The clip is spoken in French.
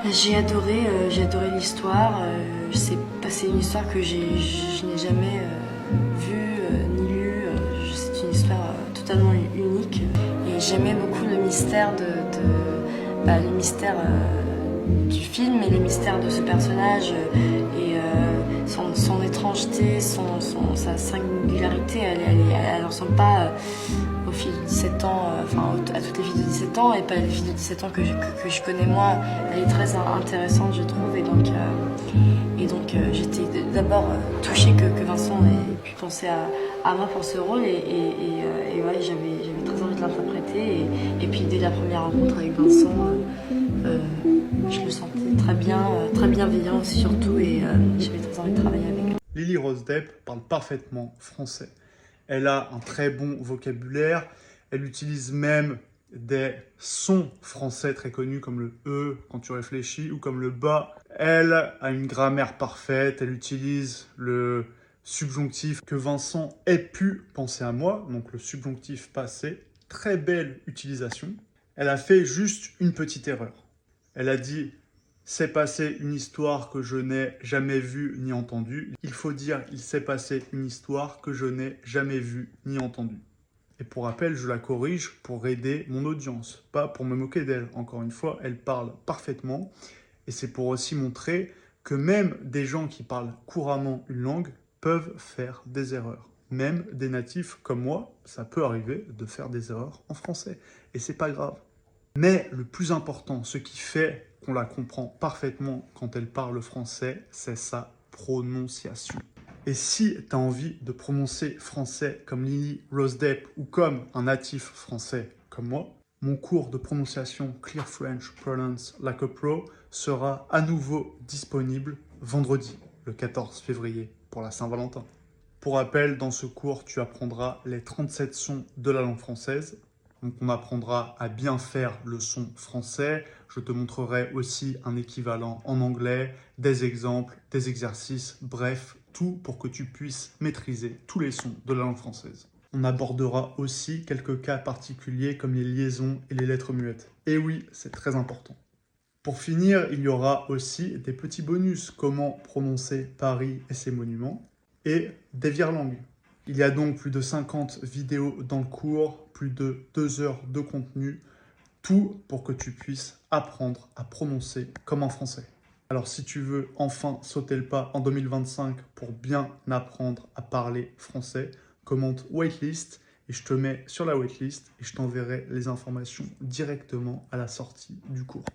J'ai adoré l'histoire. C'est une histoire que je n'ai jamais vue ni lue. C'est une histoire totalement unique. Et j'aimais beaucoup le mystère le mystère du film et le mystère de ce personnage et son étrangeté, sa singularité. Elle ressemble pas aux filles de 17 ans, à toutes les filles de 17 ans et pas les filles de 17 ans que je connais moi. Elle est très intéressante, je trouve, et donc j'étais d'abord touchée que Vincent ait pu penser à moi pour ce rôle et ouais, j'avais très envie de l'interpréter et puis dès la première rencontre avec Vincent, je le sentais très bienveillant aussi surtout et j'avais très envie de travailler avec lui. Lily Rose Depp parle parfaitement français. Elle a un très bon vocabulaire. Elle utilise même des sons français très connus comme le E quand tu réfléchis ou comme le BA. Elle a une grammaire parfaite. Elle utilise le subjonctif que Vincent ait pu penser à moi, donc le subjonctif passé. Très belle utilisation. Elle a fait juste une petite erreur. Elle a dit « s'est passé une histoire que je n'ai jamais vue ni entendue ». Il faut dire « il s'est passé une histoire que je n'ai jamais vue ni entendue ». Et pour rappel, je la corrige pour aider mon audience, pas pour me moquer d'elle. Encore une fois, elle parle parfaitement. Et c'est pour aussi montrer que même des gens qui parlent couramment une langue peuvent faire des erreurs. Même des natifs comme moi, ça peut arriver de faire des erreurs en français. Et c'est pas grave. Mais le plus important, ce qui fait qu'on la comprend parfaitement quand elle parle français, c'est sa prononciation. Et si tu as envie de prononcer français comme Lily Rose Depp ou comme un natif français comme moi, mon cours de prononciation Clear French Pronounce Like a Pro sera à nouveau disponible vendredi, le 14 février, pour la Saint-Valentin. Pour rappel, dans ce cours, tu apprendras les 37 sons de la langue française. Donc on apprendra à bien faire le son français. Je te montrerai aussi un équivalent en anglais, des exemples, des exercices, bref, tout pour que tu puisses maîtriser tous les sons de la langue française. On abordera aussi quelques cas particuliers comme les liaisons et les lettres muettes. Et oui, c'est très important. Pour finir, il y aura aussi des petits bonus, comment prononcer Paris et ses monuments, et des virelangues. Il y a donc plus de 50 vidéos dans le cours, plus de 2 heures de contenu, tout pour que tu puisses apprendre à prononcer comme un français. Alors si tu veux enfin sauter le pas en 2025 pour bien apprendre à parler français, commente waitlist et je te mets sur la waitlist et je t'enverrai les informations directement à la sortie du cours.